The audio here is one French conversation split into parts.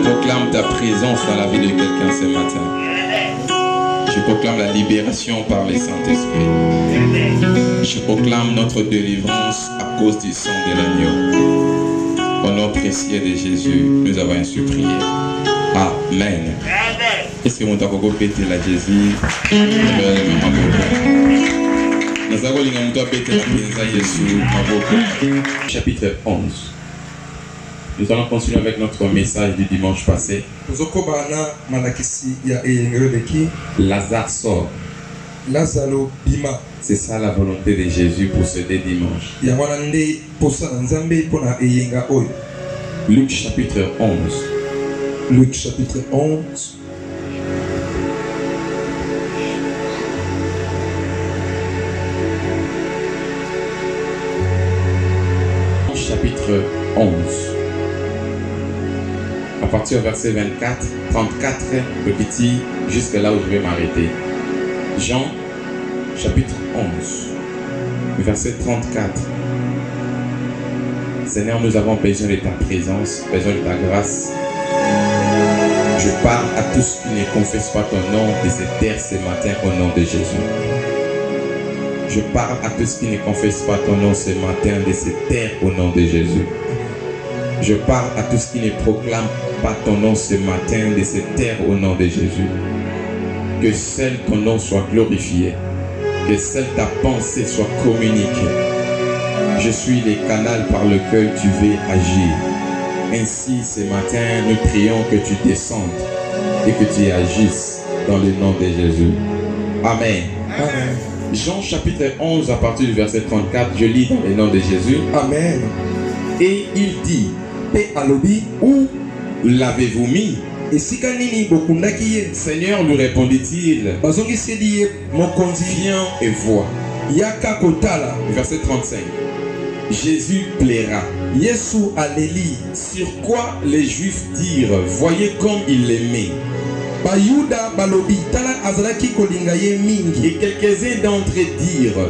proclame ta présence dans la vie de quelqu'un ce matin. Je proclame la libération par le Saint-Esprit. Je proclame notre délivrance à cause du sang de l'agneau. Au nom précieux de Jésus, nous avons ainsi prié. Amen. Est-ce que mon taboko pété la Jésus? Chapitre 11. Nous allons continuer avec notre message du dimanche passé. Lazare sort. C'est ça la volonté de Jésus pour ce dimanche. Luc chapitre 11. Luc chapitre 11. Chapitre 11. À partir du verset 24, 34, le petit, jusque là où je vais m'arrêter. Jean, chapitre 11, verset 34. Seigneur, nous avons besoin de ta présence, besoin de ta grâce. Je parle à tous qui ne confessent pas ton nom de se taire ce matin au nom de Jésus. Je parle à tous qui ne confessent pas ton nom ce matin de se taire au nom de Jésus. Je parle à tous qui ne proclament pas ton nom ce matin de se taire au nom de Jésus. Que seul ton nom soit glorifié. Que seule ta pensée soit communiquée. Je suis le canal par lequel tu veux agir. Ainsi ce matin nous prions que tu descendes et que tu agisses dans le nom de Jésus. Amen. Amen. Jean chapitre 11 à partir du verset 34, je lis dans le nom de Jésus. Amen. Et il dit, où l'avez-vous mis? Seigneur, lui répondit-il, viens et vois. Verset 35. Jésus plaira. Sur quoi les Juifs dirent, voyez comme il l'aimait. Et quelques-uns d'entre eux dirent,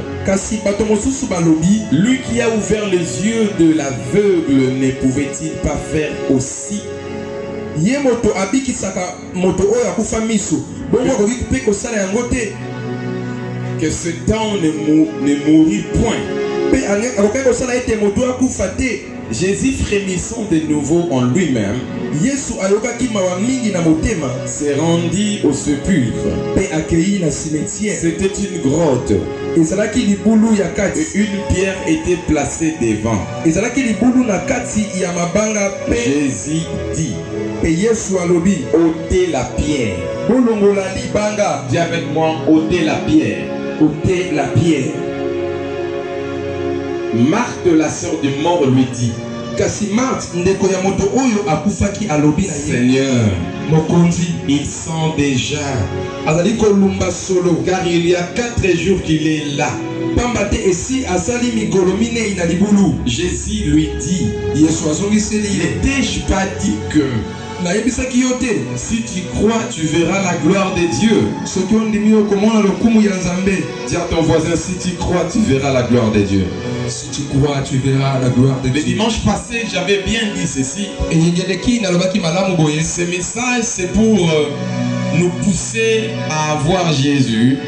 lui qui a ouvert les yeux de l'aveugle ne pouvait-il pas faire aussi? Que ce temps ne mourut point. Jésus, frémissant de nouveau en lui-même, se rendit au sépulcre. C'était une grotte. Et une pierre était placée devant. Jésus dit, ôtez la pierre. Dis avec moi, ôtez la pierre. Ôtez la pierre. Marthe, la sœur du mort, lui dit, Seigneur, il sent déjà, car il y a 4 jours qu'il est là. Jésus lui dit, n'ai-je pas dit que si tu crois, tu verras la gloire de Dieu. Dis à ton voisin, si tu crois, tu verras la gloire de Dieu. Si tu crois, tu verras la gloire de Dieu. Le dimanche passé, j'avais bien dit ceci. Ce message, c'est pour nous pousser à avoir Jésus.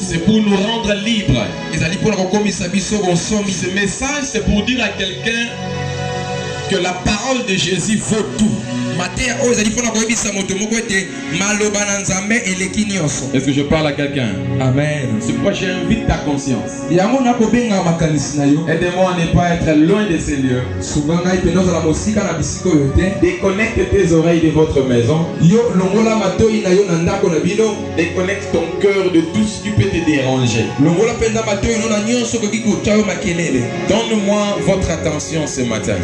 C'est pour nous rendre libres. Ce message, c'est pour dire à quelqu'un que la parole de Jésus vaut tout. Est-ce que je parle à quelqu'un? Amen. C'est pourquoi j'invite ta conscience. Aide-moi à ne pas être loin de ces lieux. Déconnecte tes oreilles de votre maison. Déconnecte ton cœur de tout ce qui peut te déranger. Donne-moi votre attention ce matin.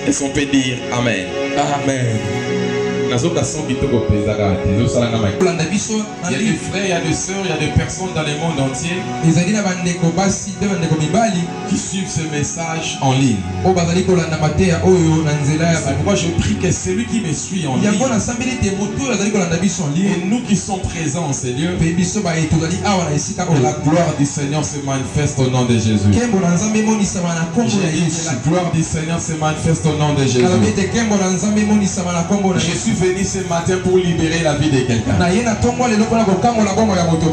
Est-ce qu'on peut dire Amen? Amen. Il y a des frères, il y a des sœurs, il y a des personnes dans le monde entier qui suivent ce message en ligne. C'est pourquoi je prie que celui qui me suit en ligne et nous qui sommes présents en ces lieux, que la gloire du Seigneur se manifeste au nom de Jésus. Que la gloire du Seigneur se manifeste au nom de Jésus. Je suis venu ce matin pour libérer la vie de quelqu'un.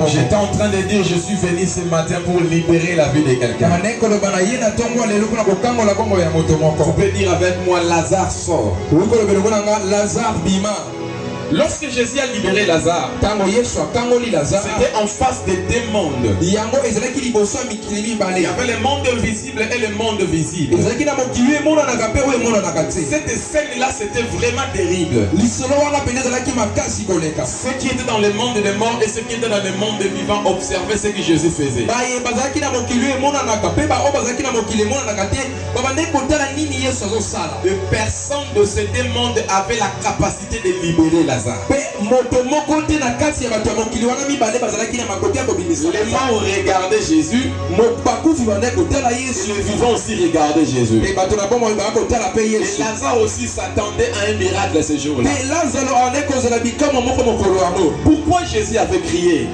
J'étais en train de dire, je suis venu ce matin pour libérer la vie de quelqu'un. Vous pouvez dire avec moi, Lazare sort. Lorsque Jésus a libéré Lazare, c'était en face des deux mondes. Il y avait le monde invisible et le monde visible. Cette scène-là, c'était vraiment terrible. Ceux qui étaient dans le monde des morts et ceux qui étaient dans le monde des vivants observaient ce que Jésus faisait. Et personne de ces deux mondes avait la capacité de libérer Lazare. Les morts regardaient Jésus, les vivants aussi regardaient Jésus. Et Lazare aussi s'attendait à un miracle ce jour-là. Pourquoi Jésus avait crié?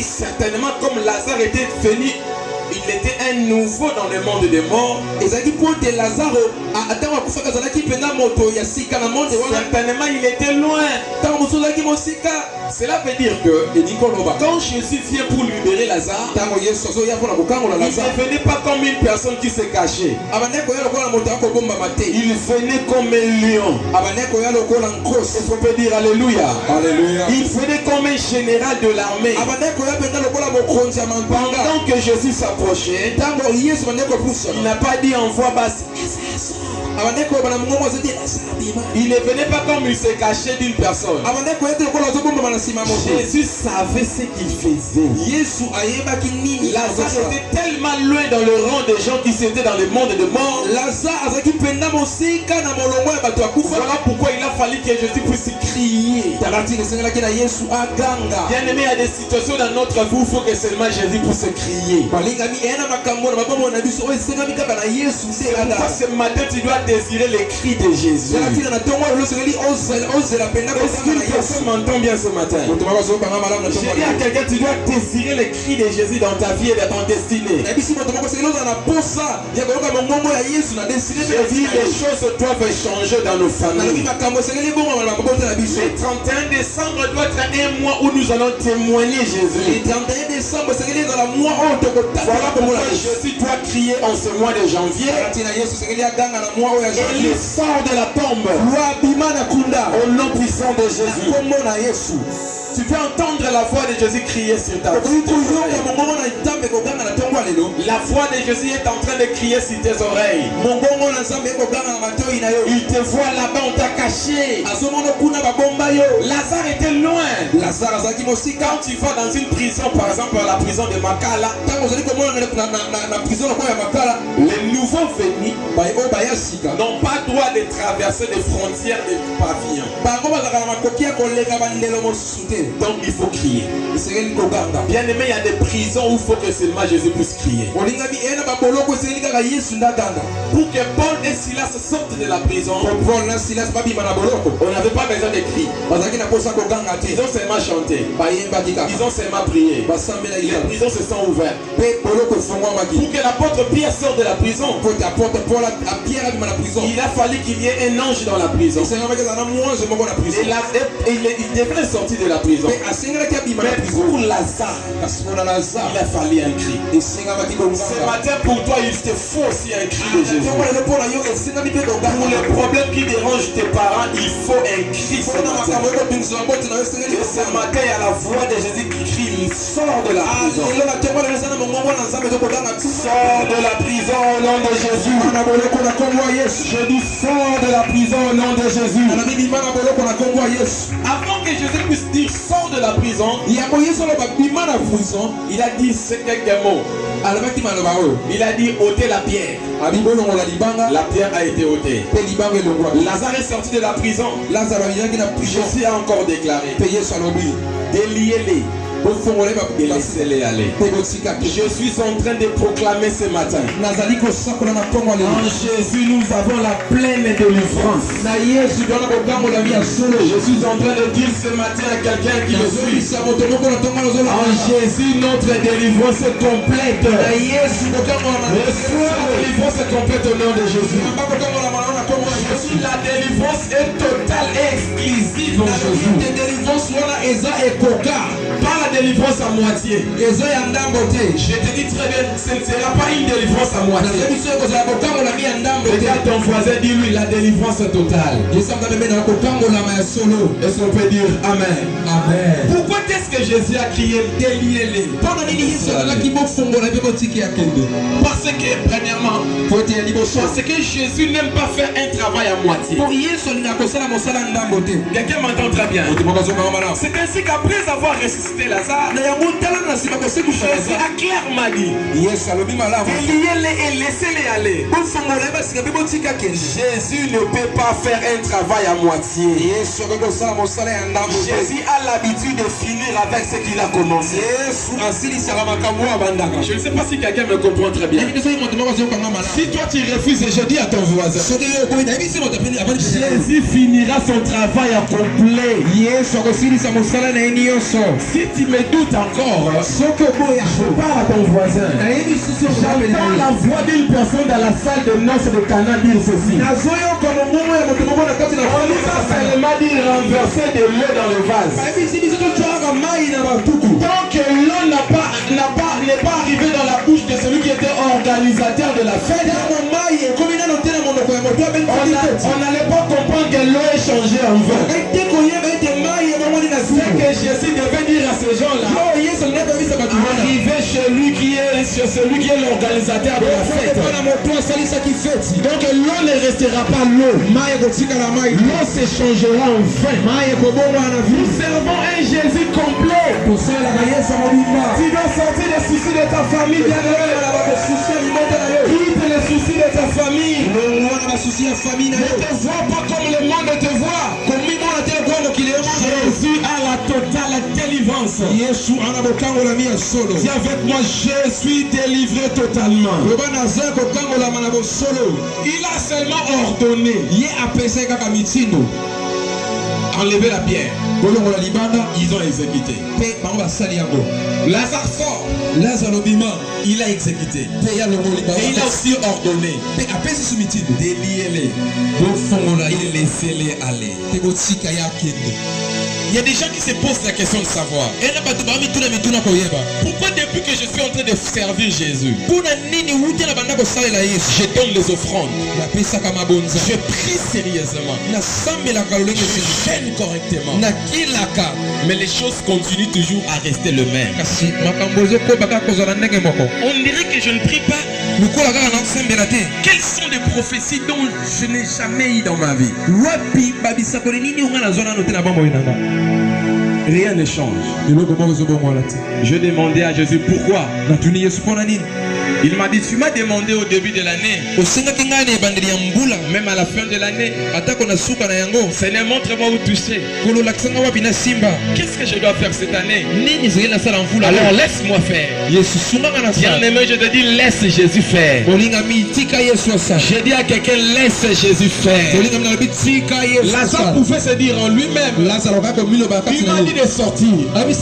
Certainement comme Lazare était venu, il était un nouveau dans le certainement il était loin. Cela veut dire que quand Jésus vient pour libérer Lazare, il ne venait pas comme une personne qui se cachait. Il venait comme un lion. Il faut dire alléluia. Il venait comme un général de l'armée. Pendant que Jésus s'approchait, il n'a pas dit envoie basse. Il ne venait pas comme il se cachait d'une personne. Jésus savait ce qu'il faisait. Lazare était tellement loin dans le rang des gens qui étaient dans le monde de mort. Voilà pourquoi il a fallu que Jésus puisse crier. Bien aimé, il y a des situations dans notre vie où il faut que seulement Jésus puisse crier. Ce matin tu dois désirer les cris de Jésus. Est-ce qu'une personne m'entend bien ce matin? J'ai dit à quelqu'un, tu dois désirer les cris de Jésus dans ta vie et dans ton destinée. J'ai dit les choses doivent changer dans nos familles. Le 31 décembre doit être un mois où nous allons témoigner Jésus. Voilà pourquoi Jésus doit crier en ce mois de janvier. Il sort de la tombe au nom puissant de Jésus. Tu peux entendre la voix de Jésus crier sur ta vie. La voix de Jésus est en train de crier sur tes oreilles. Il te voit là-bas, on t'a caché. Lazare était loin. Quand tu vas dans une prison, par exemple la prison de Makala, les nouveaux venus n'ont pas droit de traverser les frontières des pavillons. Donc il faut crier. Bien aimé, il y a des prisons où il faut que seulement Jésus puisse crier. Pour que Paul et Silas sortent de la prison, on n'avait pas besoin de crier. Ils ont seulement chanté. Ils ont seulement prié. Les prisons se sont ouvertes. Pour que l'apôtre Pierre sorte de la prison, il a fallu qu'il y ait un ange dans la prison. Il devrait sortir de la prison. Mais pour Lazare, il a fallu un cri. Ce matin pour toi, il te faut aussi un cri de Jésus. Pour les problèmes qui dérangent tes parents, il faut un cri ce matin. Et ce matin, il y a la voix de Jésus qui crie, il sort de la prison. Sors de la prison au nom de Jésus. Je dis sors de la prison au nom de Jésus. Avant que Jésus puisse dire sors de la prison, il a dit ces quelques mots. Il a dit ôtez la pierre. La pierre a été ôtée. Lazare est sorti de la prison. Jésus a encore déclaré déliez-les et laissez-les aller. Je suis en train de proclamer ce matin. En Jésus, nous avons la pleine délivrance. Je suis en train de dire ce matin à quelqu'un qui le suit. En Jésus, notre délivrance est complète. La délivrance est complète au nom de Jésus. La délivrance est totale et exclusive en Jésus. Pas la délivrance à moitié. Je te dis très bien, ce ne sera pas une délivrance à moitié. Regarde ton voisin, dis-lui la délivrance est totale. Est-ce qu'on peut dire Amen? Amen. Pourquoi est-ce que Jésus a crié déliez-les? Parce que, premièrement, parce que Jésus n'aime pas faire un travail à moitié. Quelqu'un m'entend très bien. C'est ainsi qu'après avoir ressuscité Lazare, Jésus a clairement dit déliez-les et laissez-les aller. Jésus ne peut pas faire un travail à moitié. Jésus a l'habitude de finir avec ce qu'il a commencé. Je ne sais pas si quelqu'un me comprend très bien. Si toi tu refuses, je dis à ton voisin, Jésus finira son travail à complet. Si tu me doutes encore, parle à ton voisin. J'entends la voix d'une personne dans la salle de noces de Cana dire ceci. On nous a seulement dit renverser de l'eau dans le vase. Tant que l'eau n'est pas arrivé dans la bouche de celui qui était organisateur de la fête, on n'allait pas comprendre que l'eau est changée en vin. C'est que Jésus devait dire à ces gens-là, arrivez chez lui qui est l'organisateur de la fête. Donc l'eau ne restera pas l'eau. L'eau se changera en vin. Nous servons un Jésus complet. Tu dois sortir les soucis de ta famille. Quitte les soucis de ta famille. Ne te vois pas comme le monde te voit. Jésus a la totale délivrance. Dis avec moi, je suis délivré totalement. Il a seulement ordonné enlever la pierre. Ils ont exécuté. Lazare sort. Il a exécuté. Et il a aussi ordonné déliez-les et laissez-les aller. Il y a des gens qui se posent la question de savoir pourquoi depuis que je suis en train de servir Jésus, je donne les offrandes, je prie sérieusement, je gêne correctement, mais les choses continuent toujours à rester le même. On dirait que je ne prie pas. Quelles sont les prophéties dont je n'ai jamais eu dans ma vie? Rien ne change. Je demandais à Jésus pourquoi. Il m'a dit, tu m'as demandé au début de l'année, même à la fin de l'année, Seigneur, montre-moi où toucher. Qu'est-ce que je dois faire cette année? Alors laisse-moi faire. Bien-aimé, je te dis, laisse Jésus faire. Je dis à quelqu'un, laisse Jésus faire. Lazare pouvait se dire en lui-même, il m'a dit de sortir, mais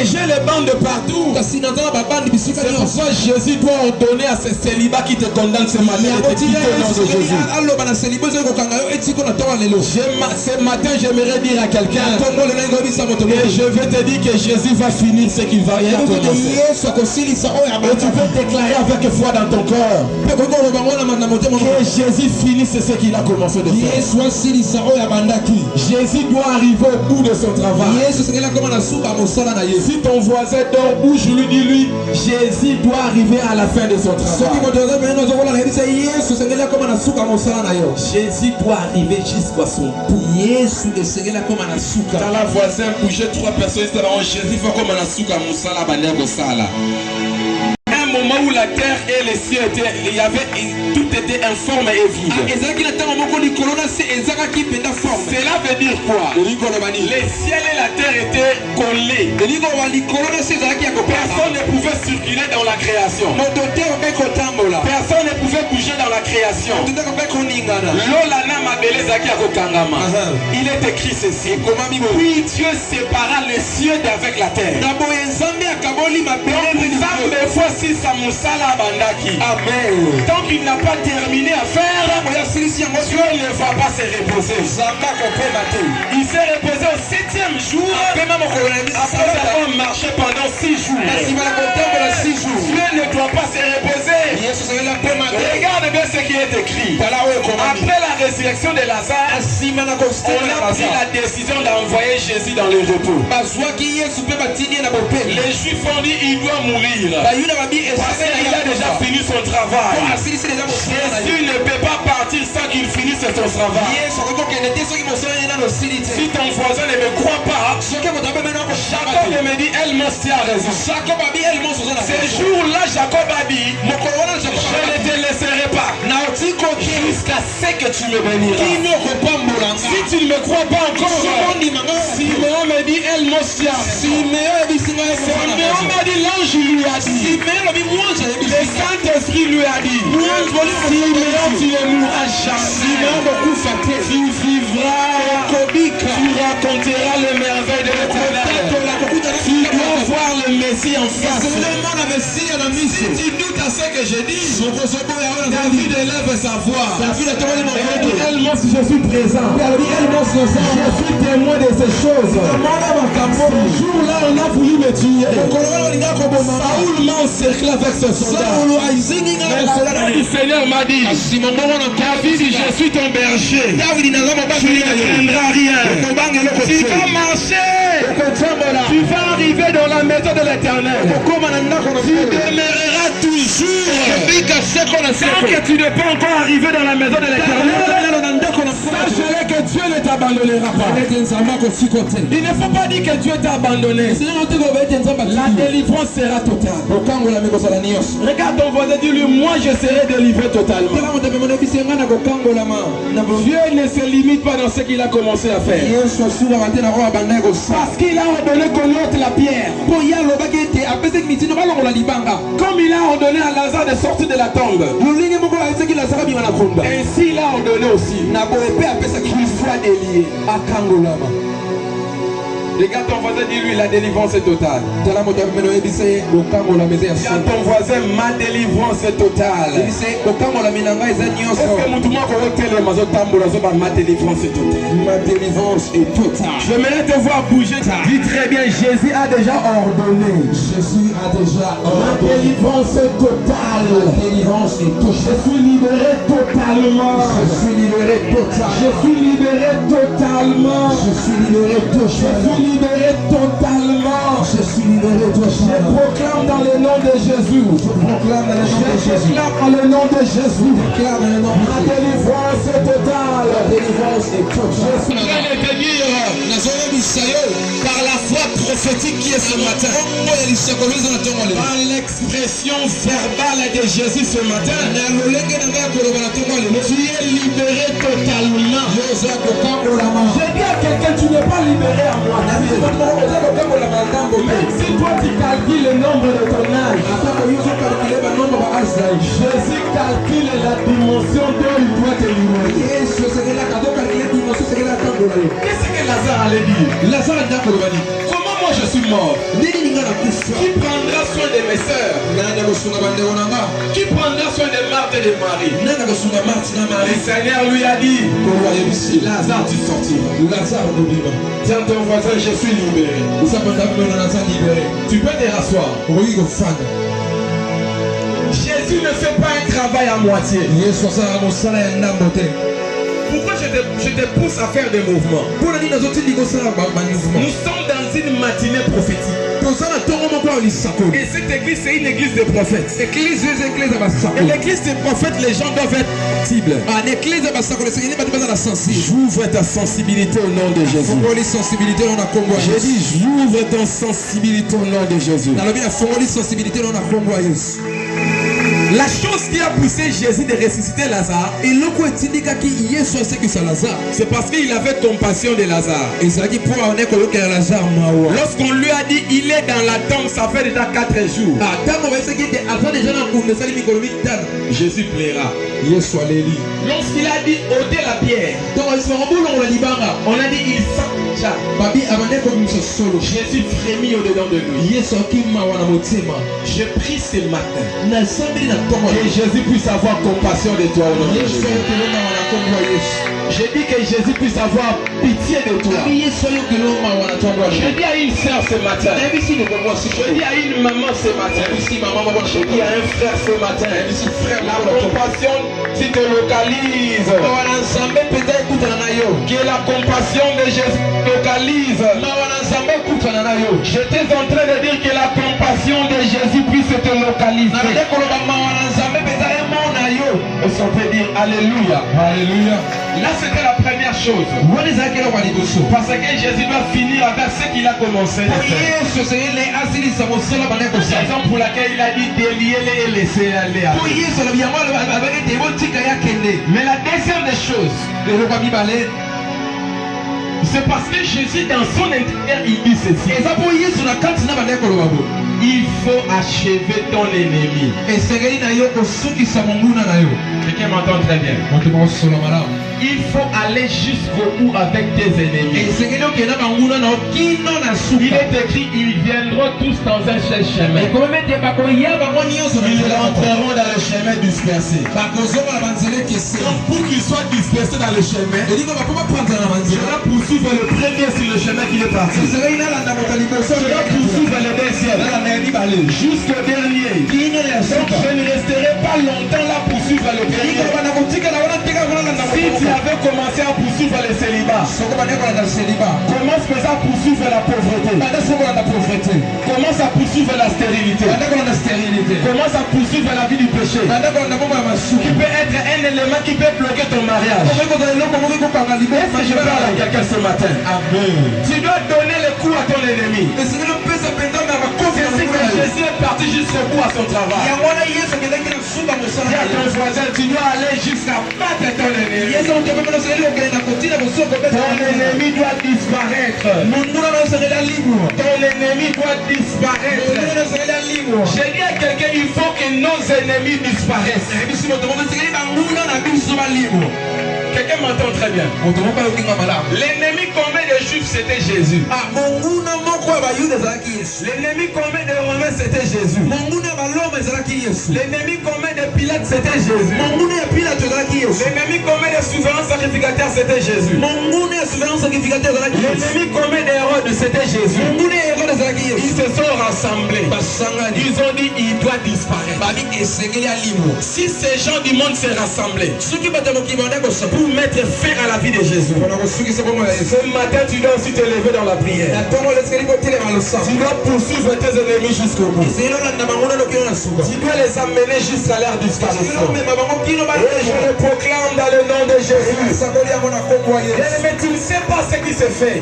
j'ai les bandes de partout. C'est pourquoi Jésus doit ordonner à ces célibats qui te condamnent ce matin de te quitter au nom de Jésus. Ce matin, j'aimerais dire à quelqu'un, et je vais te dire que Jésus va finir ce qu'il va y commencer. Et tu peux déclarer avec foi dans ton cœur que Jésus finisse ce qu'il a commencé de faire. Jésus doit arriver au bout de son travail. Si ton voisin dort, bouge-lui, dis-lui, Jésus doit arriver à la fin de son travail. Jésus doit arriver jusqu'à son bout. Dans la voisin, bouger 3 personnes, Jésus fait comme un souka moussala baneko sala. Un moment où la terre et les cieux étaient, tout était informe et vide. Cela veut dire quoi? Les ciels et la terre étaient collés. Personne ne pouvait circuler dans la création. Personne ne pouvait bouger dans la création. Il est écrit ceci. Puis Dieu sépara les cieux d'avec la terre. Tant qu'il n'a pas terminé à faire, Dieu ne va pas se reposer. Il s'est reposé au 7e jour après avoir marché pendant 6 jours. Dieu ne doit pas se reposer. Regarde bien ce qui est écrit. Après la résurrection de Lazare, on a pris la décision d'envoyer Jésus dans le repos. Les Juifs ont dit il doit mourir parce qu'il a déjà fini son travail. Jésus ne peut pas partir sans qu'il finisse son travail. Si ton voisin ne me croit pas, Jacob me dit Elmos, tu as raison. Ce jour-là, Jacob a dit je ne te laisserai pas jusqu'à ce que tu me béniras. Si tu ne me crois pas encore, Siméon me dit Elmos, tu as raison. Siméon m'a dit l'ange lui a dit. Le Saint-Esprit lui a dit Siméon, tu ne mourras jamais. Tu vivras. Tu raconteras les merveilles de l'Éternel. Tu dois voir le Messie en face. Si tu doutes à ce que je dis, David élève sa voix. Elmos, je suis présent. Je suis témoin de ces choses. Ce jour-là, on a voulu me tuer. Saoul m'a encerclé avec ce soldat. Le Seigneur m'a dit David, je suis ton berger. Tu ne craindras rien. Tu vas marcher. Tu vas arriver dans la maison de l'Éternel. Tu demeureras toujours. Tant que tu n'es pas encore arrivé dans la maison de l'Éternel, sache que Dieu ne t'abandonnera pas. Il ne faut pas dire que Dieu t'a abandonné. La délivrance sera totale. Regarde ton voisin, dis-lui, moi je serai délivré totalement. Dieu ne se limite pas dans ce qu'il a commencé à faire. Parce qu'il a ordonné qu'on ôte la pierre. Comme il a ordonné à Lazare de sortir de la tombe, ainsi il a ordonné aussi qu'il soit délié. Regarde ton voisin, dis-lui, la délivrance est totale. Dis à ton voisin, ma délivrance est totale. Est-ce que ma délivrance est totale? Ma délivrance est totale. Je voudrais te voir bouger. Dis très bien, Jésus a déjà ordonné. Jésus a déjà ordonné. Ma délivrance est totale. Ma délivrance est totale. Je suis libéré totalement. Je suis libéré totalement. Je suis libéré totalement. Je suis libéré totalement. Libéré totalement. Je suis libéré totalement. Je proclame dans le nom de Jésus. Je proclame dans le nom de Jésus. Ma délivrance est totale. La délivrance est totale. Je viens de te dire par la foi prophétique qui est ce matin, par l'expression verbale de Jésus ce matin, tu es libéré totalement. Je dis à quelqu'un, tu n'es pas libéré à moi. Même si toi tu calcules le nombre de ton âge, Jésus calcule la dimension dont il doit te libérer. Qu'est-ce que Lazare allait dire? Comment moi je suis mort? Qui prendra soin de mes sœurs? Qui prendra soin de Marthe et de Marie? Le Seigneur lui a dit Lazare, tu sortiras. Tiens ton voisin, je suis libéré. Tu peux te rasseoir. Jésus ne fait pas un travail à moitié. Pourquoi je te pousse à faire des mouvements? Nous sommes dans une matinée prophétique. Et cette église, c'est une église de prophètes. Et l'église des prophètes, les gens doivent être sensibles. J'ouvre ta sensibilité au nom de Jésus. J'ai dit, j'ouvre ta sensibilité au nom de Jésus. La chose qui a poussé Jésus de ressusciter Lazare, c'est parce qu'il avait compassion de Lazare. Lorsqu'on lui a dit il est dans la tombe, ça fait déjà 4 jours. Jésus plaira. Lorsqu'il a dit ôtez la pierre, on a dit il sent déjà. Jésus frémit au-dedans de lui. Je prie ce matin que Jésus puisse avoir compassion de toi au nom de Jésus. Je dis que Jésus puisse avoir pitié de toi. Je dis à une sœur ce matin. Je dis à une maman ce matin. Je dis à un frère ce matin. La compassion, si te localise. Que la compassion de Jésus localise. J'étais en train de dire que la compassion de Jésus puisse te localiser. Est-ce qu'on peut dire Alléluia? Alléluia. Là, c'était la première chose. Parce que Jésus doit finir avec ce qu'il a commencé de faire. C'est la raison pour laquelle il a dit déliez-les et laissez aller. Mais la deuxième des choses, c'est parce que Jésus dans son intérieur il dit ceci. Il faut achever ton ennemi. Quelqu'un m'entend très bien. Il faut aller jusqu'au bout avec tes ennemis. Il est écrit, ils viendront tous dans un seul chemin. Ils rentreront dans le chemin dispersé. Donc pour qu'ils soient dispersés dans le chemin, il va poursuivre le premier sur le chemin qu'il est parti. Il va poursuivre le deuxième jusqu'au dernier. Donc je ne resterai pas longtemps là pour suivre le dernier. Si tu avais commencé à poursuivre le célibat, commence à poursuivre la pauvreté. Commence à poursuivre la stérilité. Commence à poursuivre la vie du péché. Qui peut être un élément qui peut bloquer ton mariage. Est-ce que je parle à quelqu'un ce matin? Amen. Tu dois donner le coup à ton ennemi. C'est que Jésus est parti jusqu'au bout à son travail. Il y a ton voisin, tu dois aller jusqu'à battre ton ennemi. Ton ennemi doit disparaître. Ton ennemi doit disparaître. J'ai dit à quelqu'un, il faut que nos ennemis disparaissent. Quelqu'un m'entend très bien. L'ennemi commun des Juifs c'était Jésus. L'ennemi commun des Romains c'était Jésus. L'ennemi commun des Pilates c'était Jésus. L'ennemi commun des souverains sacrificateurs c'était Jésus. L'ennemi commun des Hérodes c'était Jésus. Ils se sont rassemblés. Ils ont dit il doit disparaître. Si ces gens du monde se rassemblent pour mettre fin à la vie de Jésus, ce matin tu dois aussi te lever dans la prière. Tu dois poursuivre tes ennemis jusqu'au bout. Tu dois les amener jusqu'à leur disparition. Et je le proclame dans le nom de Jésus. Mais tu ne sais pas ce qui se fait.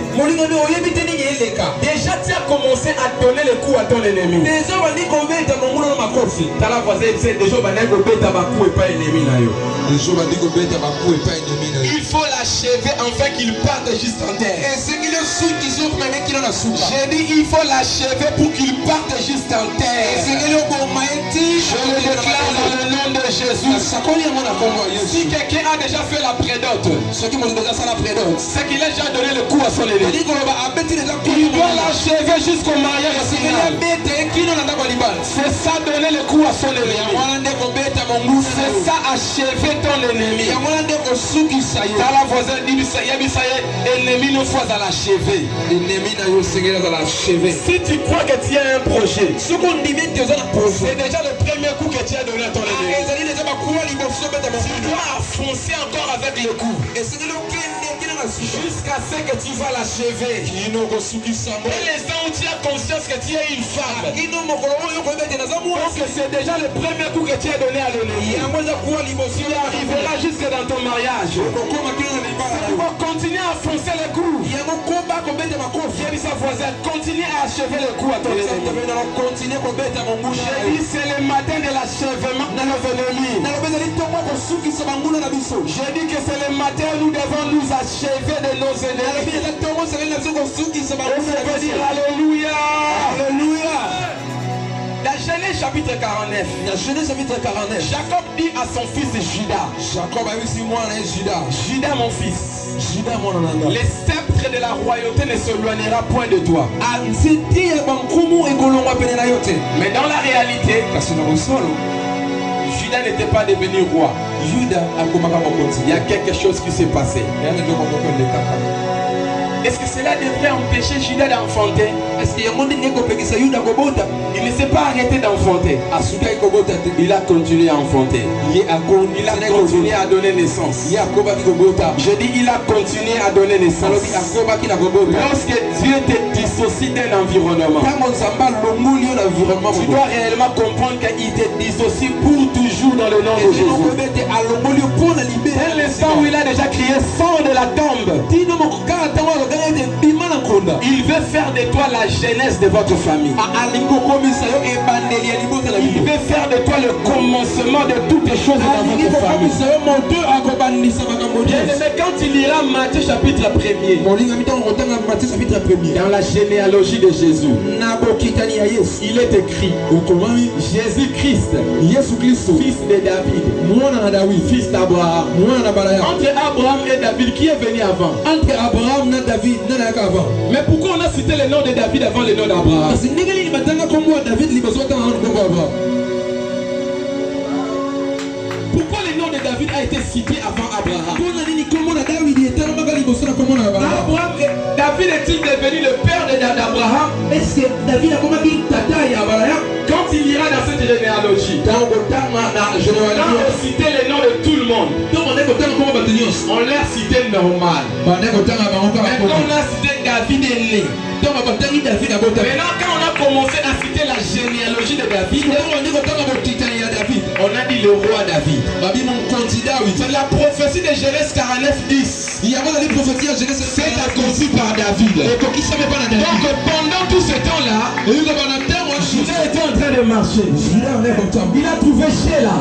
Déjà tu as commencé à donner le coup à ton ennemi. T'as la voisine, c'est déjà il faut l'achever afin qu'il parte juste en terre. J'ai dit il faut l'achever pour qu'il parte juste en terre. Je le déclare dans le nom de Jésus. Si quelqu'un a déjà fait la prédote, c'est qu'il a déjà donné le coup à son ennemi. Il doit l'achever jusqu'au mariage final. C'est ça donner le coup à son ennemi. C'est ça achever ton ennemi. T'as la voisine dit ennemi ne faut à l'achever. Si tu crois que tu as un projet, c'est déjà le premier coup que tu as donné à ton ennemi. Tu dois foncer encore avec le coup. jusqu'à ce que tu vas l'achever. Et l'instant où tu as conscience que tu es une femme, donc c'est déjà le premier coup que tu as donné à l'ennemi. Tu arriveras jusque dans ton mariage. C'est pour continuer à foncer le coup. J'ai dit sa voisine, continue à achever le coup à ton ennemi. J'ai dit c'est le matin de l'achèvement de nos ennemis. J'ai dit que c'est le matin où nous devons nous achever de nos ennemis. On peut dire alléluia. Alléluia. Dans Genèse chapitre 49, Jacob dit à son fils Judas, Judas mon fils, le sceptre de la royauté ne s'éloignera point de toi. Mais dans la réalité, Judas n'était pas devenu roi. Il y a quelque chose qui s'est passé. Est-ce que cela devrait empêcher Judas d'enfanter? Il ne s'est pas arrêté d'enfanter. Il a continué à enfanter. Il a continué à donner naissance. Je dis il a continué à donner naissance. Lorsque Dieu te dissocie d'un environnement, tu dois réellement comprendre qu'il te dissocie pour toujours dans le nom de Jésus. Dès l'instant où il a déjà crié sors de la tombe, il veut faire de toi la jeunesse de votre famille. Il veut faire de toi le commencement de toutes les choses dans votre famille. Mais quand il ira Matthieu chapitre 1er, dans la généalogie de Jésus, il est écrit Jésus-Christ, fils de David, fils d'Abraham. Entre Abraham et David, qui est venu avant? Mais pourquoi on a cité le nom de David avant le nom d'Abraham? Pourquoi le nom de David a été cité avant Abraham? David est-il devenu le père d'Abraham? Quand il ira dans cette généalogie, quand on citait les noms de tout le monde, on leur citait normal. Mais quand on a cité David est né, maintenant quand on a commencé à citer la généalogie de David, on a dit le roi David. C'est la prophétie de Genèse 49:10. C'est accompli par David. Donc pendant tout ce temps-là, Judas était en train de marcher. Il a trouvé Sheila.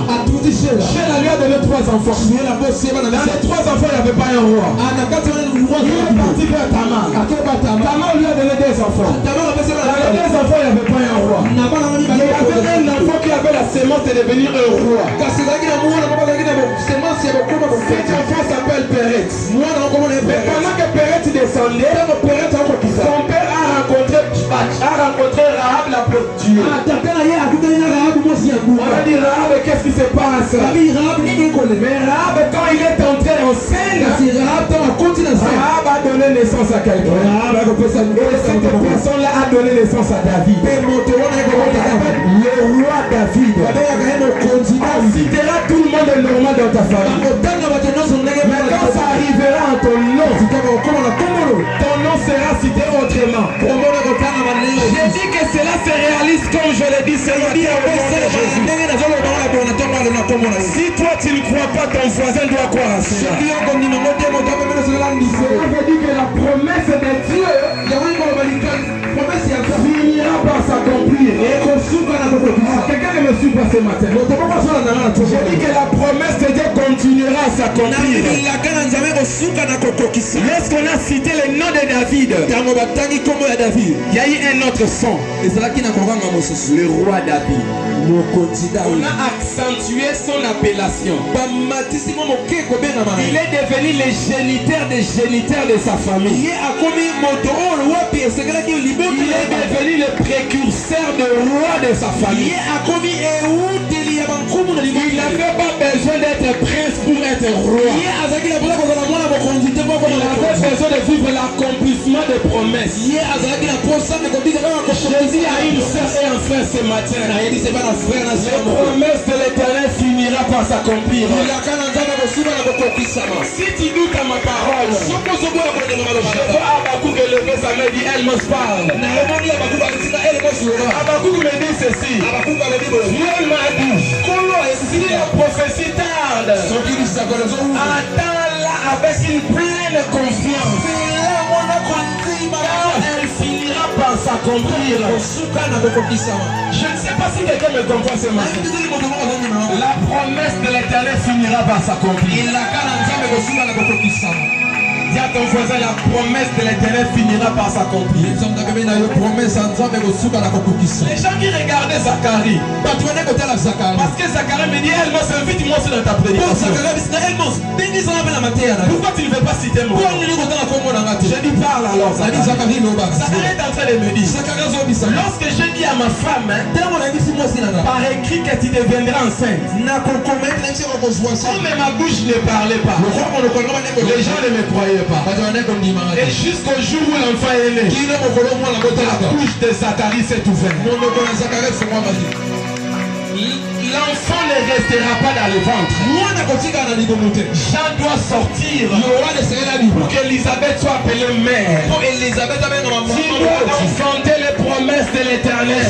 Sheila lui a donné 3 enfants. Dans les 3 enfants, il n'y avait pas un roi. Il est parti vers Tamar. Tamar lui a donné 2 enfants. Dans les 2 enfants, il n'y avait pas un roi. Il y avait un enfant qui avait la sémence de devenir un roi. Cet enfant s'appelle Péret. Mais pendant que Péret descendait, son père a rencontré Rahab la prostituée. On a dit Rahab, qu'est-ce qui se passe? Mais Rahab, quand il est entré en scène, Rahab a donné naissance à quelqu'un. Cette personne-là a donné naissance à David. Le roi David. On citera tout le monde normal dans ta famille. Mais quand ça arrivera en ton nom, ton nom sera cité autrement. J'ai dit que cela se réalise comme je l'ai dit, c'est le dit au nom de Jésus. Si toi tu ne crois pas, ton voisin doit croire à cela. Ça veut dire que la promesse de Dieu finira par s'accomplir. Quelqu'un ne me suit pas ce matin. J'ai dit que la promesse de Dieu continuera à s'accomplir. Lorsqu'on a cité le nom de David, il y a eu un autre son. Le roi David. On a accentué son appellation. Il est devenu le géniteur des géniteurs de sa famille. Il est devenu le précurseur de roi de sa famille. Il n'avait pas besoin d'être prince pour être roi. Il avait besoin de vivre l'accomplissement des promesses. Je dis à une sœur et un frère ce matin, les promesses de l'Éternel finira finira par s'accomplir. Si tu doutes à ma parole, je vois Habakkuk lever sa main et dit Elmos parle. Habakkuk me dit ceci. Dieu m'a dit, si la prophétie tarde, attends-la avec une pleine confiance. Elle finira par s'accomplir. Je ne sais pas si quelqu'un me comprend ce matin. La promesse de l'Éternel finira par s'accomplir. Dis à ton voisin, la promesse de l'Éternel finira par s'accomplir. Les gens qui regardaient Zacharie, parce que Zacharie me dit, Elmos, invite-moi aussi dans ta prédication. Pourquoi tu ne veux pas citer mon nom? Je dis parle alors. Zacharie est en train de me dire, lorsque j'ai dit à ma femme, par écrit que tu deviendras enceinte, comme ma bouche ne parlait pas, les gens ne me croyaient pas. Et jusqu'au jour où l'enfant est né, la bouche de Zacharie s'est ouverte. L'enfant ne restera pas dans le ventre. Jean doit sortir pour qu'Élisabeth soit appelée mère. Tu dois enfanter les promesses de l'Éternel.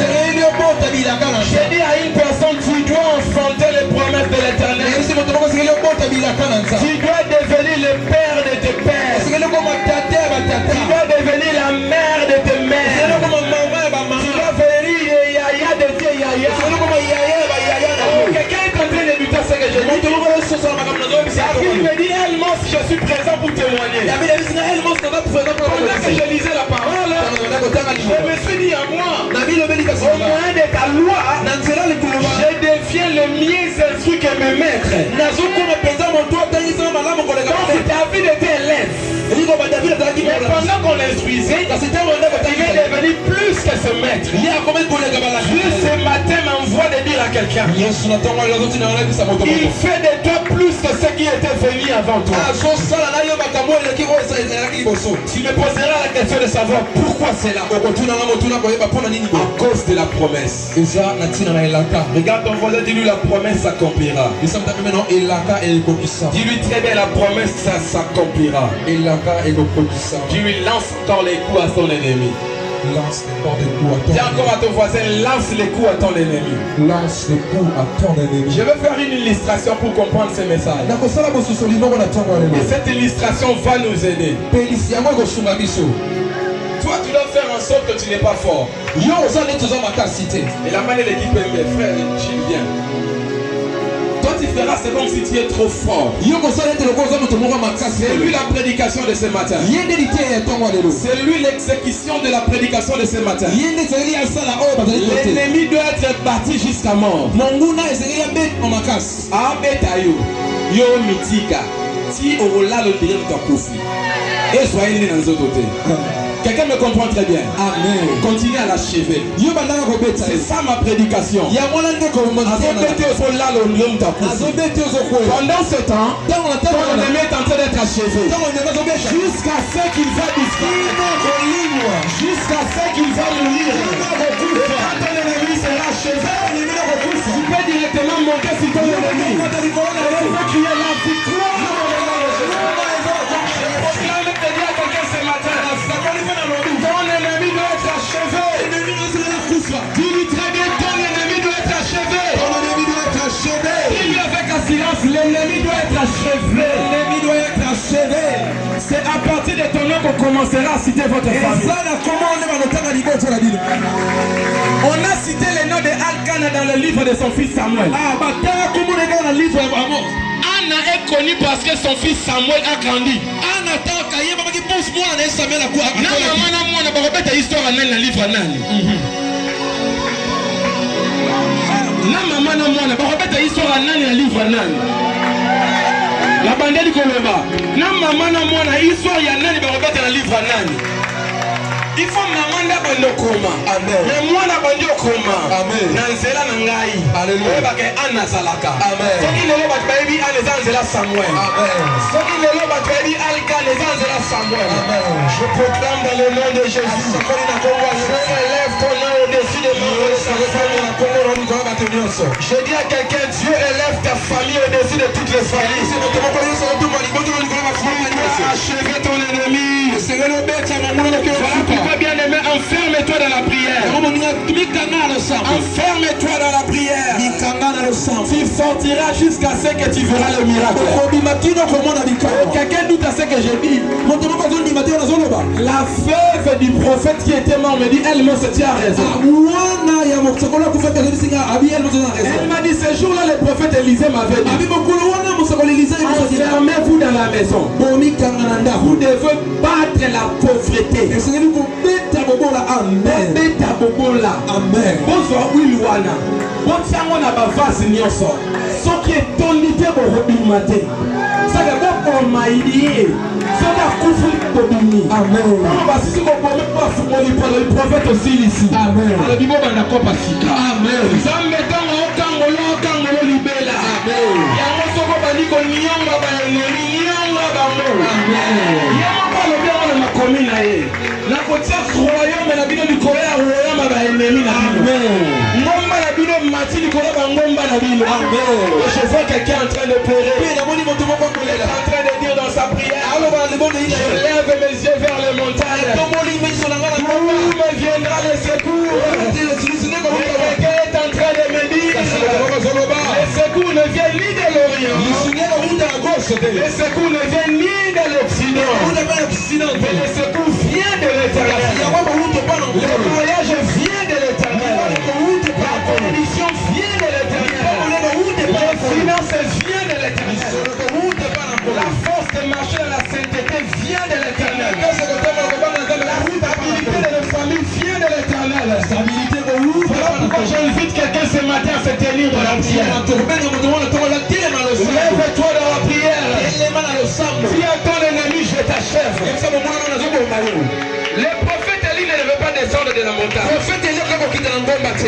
J'ai dit à une personne, tu dois enfanter les promesses de l'Éternel. Tu dois devenir le père de tes pères. Tu dois devenir la mère de tes mères. Tu dois devenir le yaya de tes yaya. Quelqu'un est en train de lutter ce que je dis. Il me dit, Elmos, je suis présent pour témoigner. Pendant que je lisais la parole, je me suis dit à moi, au moyen de ta loi, je deviens le mieux instruit que mes maîtres. Donc ta vie était élève. Mais pendant qu'on l'instruisait, il est devenu plus que ce maître. Dieu ce matin m'envoie de dire à quelqu'un, il fait de toi plus que ce qui était venu avant toi. Tu me poseras la question de savoir pourquoi c'est là. À cause de la promesse. Regarde ton voisin, dis-lui la promesse s'accomplira. Dis-lui très bien, la promesse ça s'accomplira. Dis-lui lance encore les coups à son ennemi. Lance encore des coups à ton dis encore à ton voisin, lance les coups à ton ennemi. Lance les coups à ton ennemi. Je vais faire une illustration pour comprendre ce message. Et cette illustration va nous aider. Toi, tu dois faire en sorte que tu n'es pas fort. Et la manière d'équipe mes frères, Gilles vient. Toi, tu feras, c'est comme si tu es trop fort. C'est lui la prédication de ce matin. C'est lui l'exécution de la prédication de ce matin. L'ennemi doit être battu jusqu'à mort. Yo mitika. Si Orola le direct à Kofi. Et soyez dans les autres côtés. Quelqu'un me comprend très bien. Amen. Continue à l'achever. C'est ça ma prédication. Pendant ce temps, ton ennemi est en train d'être achevé. Jusqu'à ce qu'il va disparaître. Jusqu'à ce qu'il va mourir. Et quand ton ennemi sera achevé, tu peux directement monter sur ton ennemi. Tu peux crier la victoire. Ton ennemi doit être achevé. Dis-lui très bien, ton ennemi doit être achevé. Dis-lui avec assurance, l'ennemi doit être achevé. C'est à partir de ton nom qu'on commencera à citer votre famille. On a cité le nom de Elkana dans le livre de son fils Samuel. Anna est connue parce que son fils Samuel a grandi. La bande du Kolomba. Na maman na mwana histoire ya nani ba robeta na livre nani. Il faut maman na bando koma. Amen. Na mwana bando koma. Amen. Na nzela na ngai. Alléluia. Ba ke Anna salaka. Amen. Soki lelo ba baby ale Nezanzela Samuel. Soki lelo batebi alka Nezanzela Samuel. Je proclame dans le nom de Jésus. Élève ton nom au-dessus de moi. Je dis à quelqu'un, Dieu élève ta famille au-dessus de toutes les familles. Achever ton ennemi. Pourquoi bien aimé, enferme-toi dans la prière. Enferme-toi dans la prière. Tu sortiras jusqu'à ce que tu verras le miracle. Quelqu'un doute à ce que je dis. La veuve du prophète qui était mort me dit, elle me se tient à raison. Elle m'a dit, ce jour-là, le prophète Élisée m'avait dit, enfermez-vous dans la maison. Vous devez battre la pauvreté. Amen. Bonsoir, Wilwana. Bonsoir, on a ma face, Nyoso. Ce qui est ton idée pour rebimater. Ça va pour m'aider. Ça va couvrir pour bimi. Amen. On va si on peut pas fouiller le prophète aussi ici. Amen. Le Bible va d'accord pas si. Amen. Ça me donne au Kangolo libella. Amen. Ya moso ko bali ko nyanga ba nyanga ba mo. Amen. Ya mo pas le bien dans ma commune là. La côté royaume la bino du Korea royaume ba ennemi na. Amen. Ngomba la bino mati du Korea ba ngomba na bino. Amen. Je vois quelqu'un en train de pleurer. Il est en train de dire dans sa prière. Je lève mes yeux vers les montagnes. D'où me viendra le secours? Quelqu'un est en train de me dire. Les secours ne viennent ni de l'Orient. Les secours ne viennent ni de l'Occident. Mais les secours viennent de l'Éternel. Le mariage vient de l'Éternel. La bénédiction vient de l'Éternel. La finance vient de l'Éternel. La force de marcher dans la sainteté vient de l'Éternel. La stabilité de nos familles vient de l'Éternel. Voilà pourquoi j'invite quelqu'un ce matin à se tenir dans la prière. Lève-toi dans la prière. Si à ton ennemi, je t'achève. Le prophète Élie ne devait pas descendre de la montagne.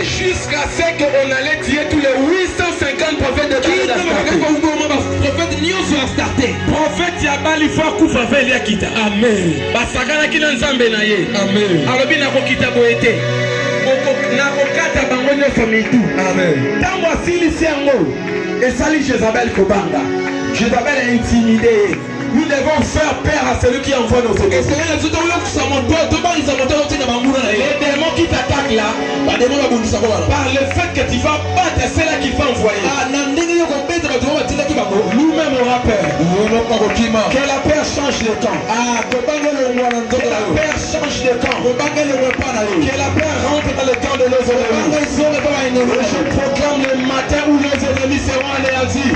Jusqu'à ce qu'on allait tuer tous les 850 prophètes de Dieu. Prophète Yabali fa kufa veli akita. Amen. Basakana kina nzambe na ye. Amen. Alobi na kokita boete. Na kokata bango nyoso mitu. Amen. Tango asilisi yango. Esali Jézabel kobanga. Jézabel est intimidé. Nous devons faire peur à celui qui envoie nos ennemis. Les démons qui t'attaquent là, par le fait que tu vas battre ceux-là qui vont envoyer. Nous-mêmes on a peur. Que la peur change le temps. Que la peur change le temps. Que la peur rentre dans le temps de nos ennemis. Je proclame le matin où nos ennemis seront anéantis.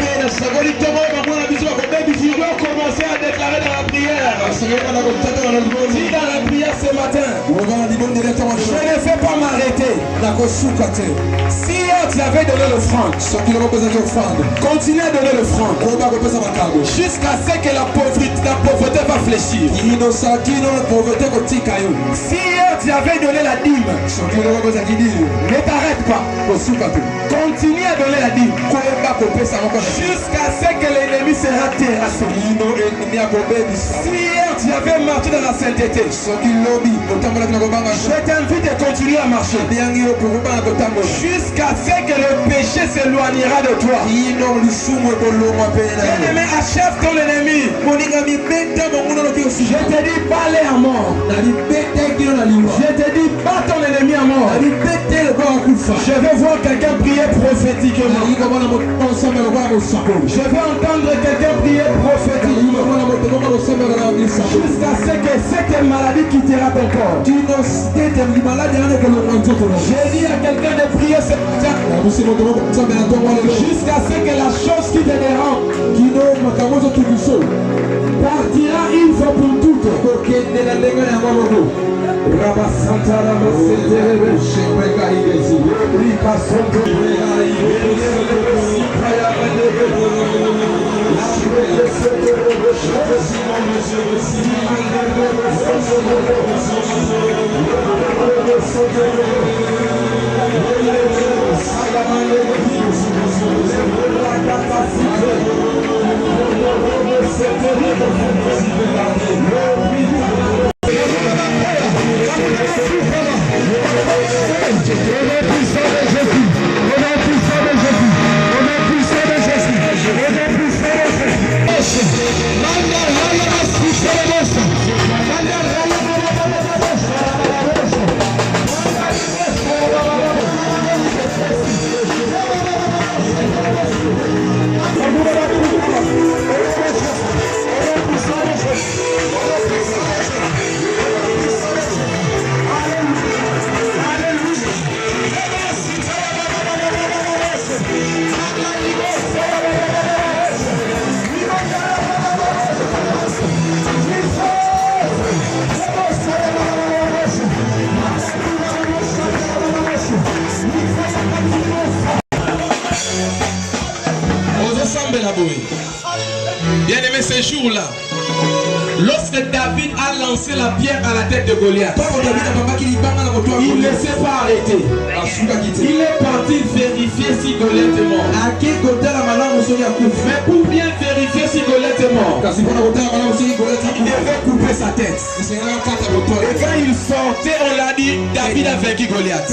Tu dois commencer à déclarer dans la prière. Si dans la prière ce matin, je ne fais pas m'arrêter. Si tu avais donné l'offrande, continue à donner l'offrande jusqu'à ce que la pauvreté va fléchir. Si tu avais donné la dîme, ne t'arrête pas. Continue à donner la dîme jusqu'à ce que l'ennemi sera terrassé. Si tu avais marché dans la sainteté, je t'invite à continuer à marcher jusqu'à ce que le péché s'éloignera de toi. Bien-aimé, achève ton ennemi. Je te dis pas aller à mort. Je te dis pas ton ennemi à mort. Je vais voir quelqu'un prier prophétiquement. Je vais entendre quelqu'un prier prophétiquement jusqu'à ce que cette maladie quittera ton corps. Je dis à quelqu'un de prier jusqu'à ce que la chose qui te dérange partira une fois pour toutes. Bien aimé, ce jour-là, lorsque David a lancé la pierre à la tête de Goliath, il ne s'est pas arrêté. Il est parti vérifier si Goliath est mort. Mais pour bien vérifier si Goliath est mort, il devait couper sa tête. Et quand il sortait, on l'a dit, David a vaincu Goliath.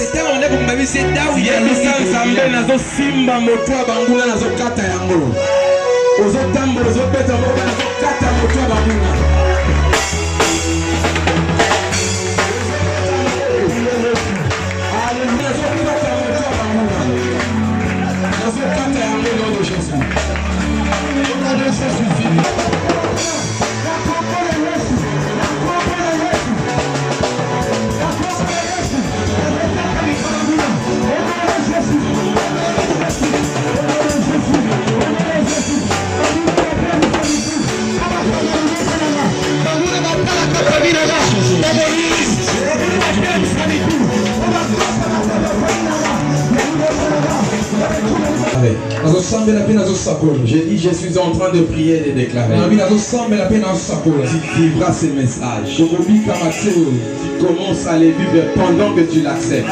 J'ai dit, je suis en train de prier et de déclarer. Tu vivras ces messages. Tu commences à les vivre pendant que tu l'acceptes.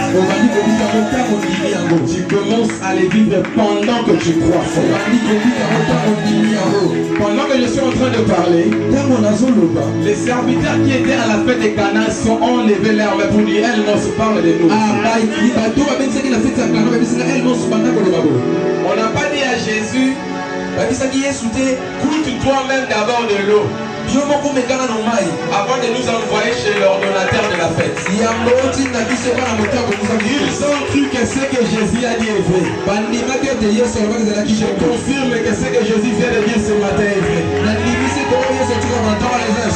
Tu commences à les vivre pendant que tu crois. Pendant que je suis en train de parler, les serviteurs qui étaient à la fête des Cana ont enlevé leur main pour dire, elle se parle de nous. On n'a pas dit à Jésus, coûte toi-même d'abord de l'eau avant de nous envoyer chez l'ordonnateur de la fête. Ils ont cru que ce que Jésus a dit est vrai. Je confirme que ce que Jésus vient de dire ce matin est vrai.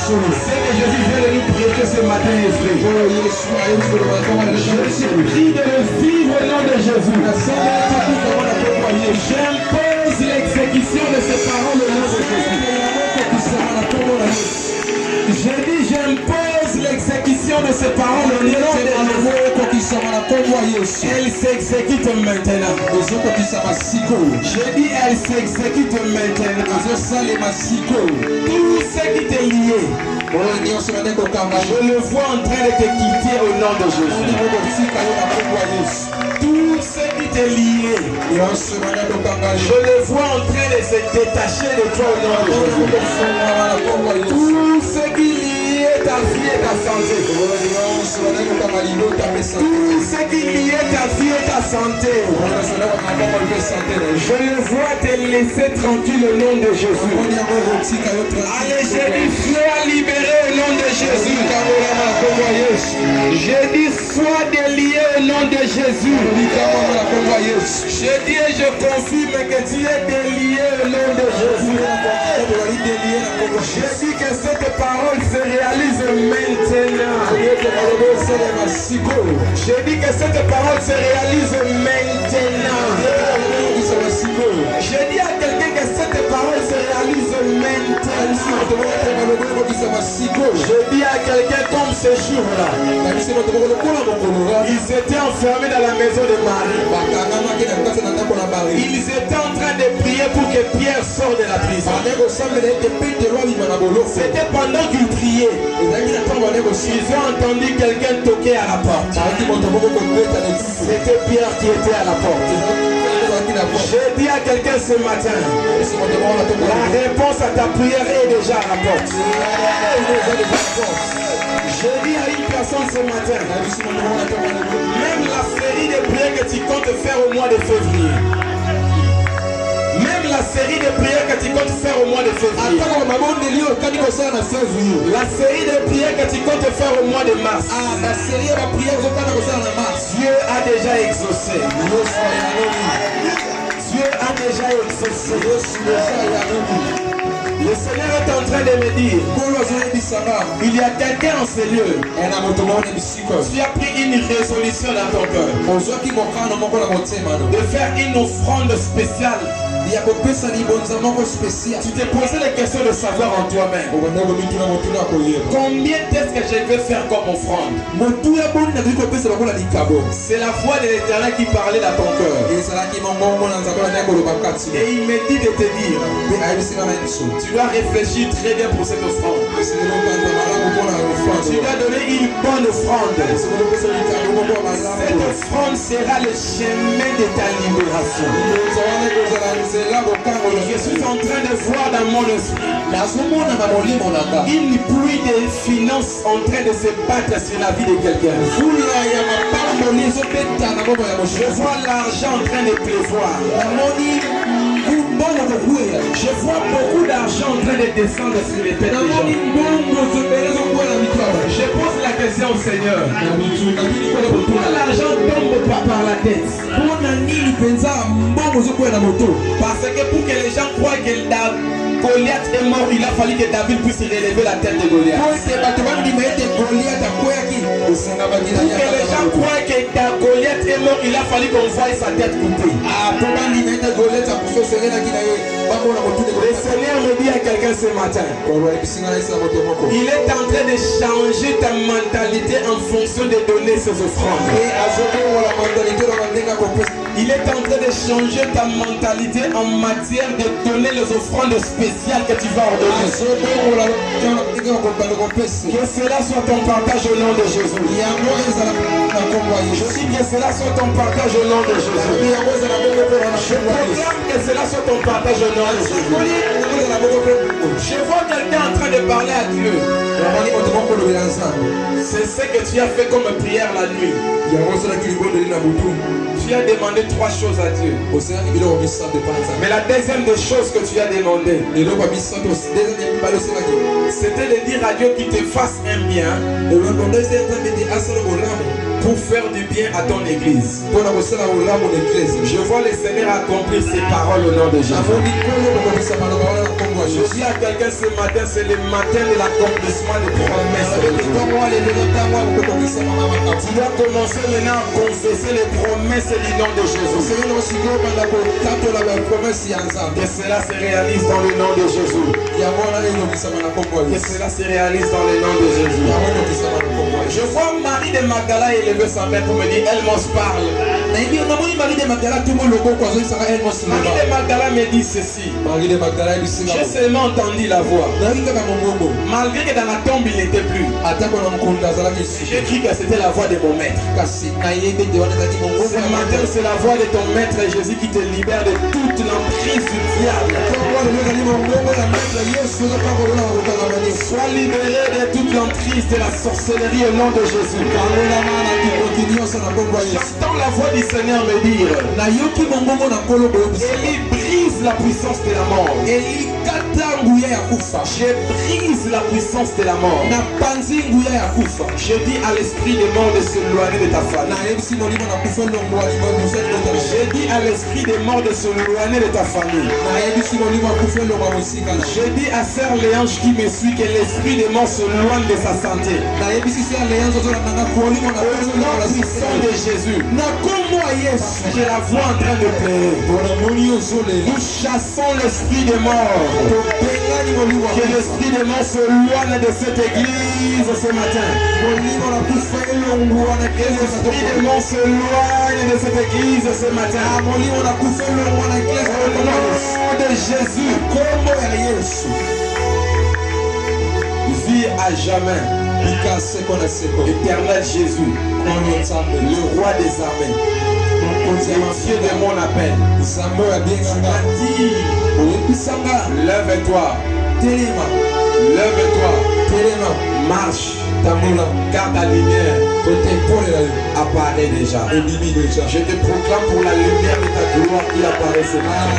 Ce que Jésus vient de nous prêcher ce matin est vrai. Je prie de le vivre au nom de Jésus. J'impose l'exécution de ces paroles au nom de Jésus. J'ai dit, j'impose l'exécution de ces paroles au nom de Jésus. Elle s'exécute maintenant. J'ai dit, elle s'exécute maintenant. Tout ce qui t'est lié, je le vois en train de te quitter au nom de Jésus. Tout ce qui t'est lié, je le vois en train de se détacher de toi au nom de Jésus. Tout ce qui liait ta vie et ta santé. Tout ce qui liait ta vie et ta santé. Je le vois te laisser tranquille au nom de Jésus. Allez, j'ai dit, sois libéré au nom de Jésus. J'ai dit, sois délié au nom de Jésus. Je dis et je confirme que tu es délié au nom de Jésus. Je dis que cette parole se réalise maintenant. Je dis que cette parole se réalise maintenant. Je dis à quelqu'un que cette parole se réalise maintenant. Je dis à quelqu'un comme ce jour-là, ils étaient enfermés dans la maison de Marie. Ils étaient en train de prier pour que Pierre sorte de la prison. C'était pendant qu'ils priaient. Ils ont entendu quelqu'un toquer à la porte. C'était Pierre qui était à la porte. J'ai dit à quelqu'un ce matin, la réponse à ta prière est déjà à la porte. J'ai dit à une personne ce matin, même la série de prières que tu comptes faire au mois de février, même la série de prières que tu comptes faire au mois de février, la série de prières que tu comptes faire au mois de mars, Dieu a déjà exaucé. Dieu a déjà exaucé. Le Seigneur est en train de me dire, il y a quelqu'un en ces lieux. Tu as pris une résolution dans ton cœur de faire une offrande spéciale Tu t'es posé la question de savoir en toi-même. Combien est-ce que je vais faire comme offrande? C'est la voix de l'Éternel qui parlait dans ton cœur. Et il me dit de te dire, tu dois réfléchir très bien pour cette offrande. Tu dois donner une bonne offrande. Cette offrande sera le chemin de ta libération. Je suis en train de voir dans mon esprit une pluie de finances en train de se battre sur la vie de quelqu'un. Je vois l'argent en train de pleuvoir. Je vois beaucoup d'argent en train de descendre sur les têtes des gens. Je pose la question au Seigneur. Pourquoi l'argent tombe pas par la tête? Parce que pour que les gens croient que Goliath est mort, il a fallu que David puisse relever la tête de Goliath. Pour que les gens croient que Goliath est mort, il a fallu qu'on voie sa tête coupée. Le Seigneur me dit à quelqu'un ce matin, il est en train de changer ta mentalité en fonction de donner ses offrandes. Il est en train de changer ta mentalité en matière de donner les offrandes spéciales que tu vas ordonner. Que cela soit ton partage au nom de Jésus. Je dis que cela soit ton partage au nom de Jésus. Je proclame que cela soit ton partage au nom de Jésus. Je vois quelqu'un en train de parler à Dieu. C'est ce que tu as fait comme prière la nuit. Tu as demandé trois choses à Dieu. Mais la deuxième des choses que tu as demandé, c'était de dire à Dieu qu'il te fasse un bien pour faire du bien à ton église. Je vois le Seigneur accomplir ses paroles au nom de Jésus. Je dis à quelqu'un ce matin, c'est le matin de l'accomplissement des promesses de Dieu. Tu dois commencer maintenant à confesser les promesses du nom de Jésus. Que cela se réalise dans le nom de Jésus. Que cela se réalise dans le nom de Jésus. Je vois Marie de Magdala élever sa main pour me dire, Elmos parle. Marie de Magdala me dit ceci. J'ai seulement entendu la voix. Malgré que dans la tombe il n'était plus. J'ai cru que c'était la voix de mon maître. Ce matin c'est la voix de ton maître Jésus qui te libère de toute l'emprise du diable. Sois libéré de toute l'emprise de la sorcellerie au nom de Jésus. J'entends la voix du Seigneur me dire, Élie brise la puissance de la mort. Je brise la puissance de la mort. Je dis à l'esprit de mort de s'éloigner de ta famille. Je dis à l'esprit de mort de s'éloigner de ta famille. Je dis à Sœur Léange qui me suit que l'esprit de mort s'éloigne de sa santé. Au nom puissant de Jésus, je la vois en train de pleurer. Nous chassons l'esprit de mort. Que l'esprit de mort s'éloigne de cette église ce matin. Que l'esprit de mort s'éloigne de cette église ce matin. Au nom de Jésus. Vis à jamais. Éternel Jésus, le roi des armées, Dieu de mon appel, lève-toi, lève-toi, marche, car ta lumière apparaît déjà. Je te proclame pour la lumière de ta gloire qui apparaît ce matin.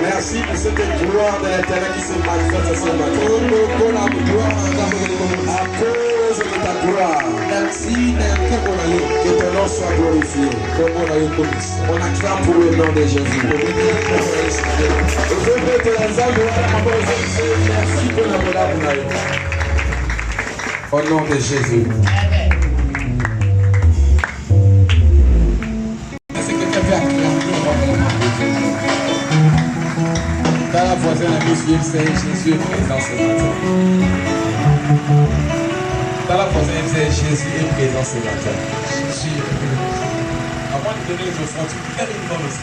Merci pour cette gloire de l'Éternel qui se manifeste ce matin. À cause de ta gloire, que ton nom soit glorifié. On acclame pour le nom de Jésus. Merci pour la au nom de Jésus. Est-ce que quelqu'un veut acclamer? tous vivre, c'est Jésus est présent ce matin. Dans la voisine, c'est Jésus est présent ce matin. Jésus est présent. Avant de donner les offrandes, tu peux faire une bonne offrande.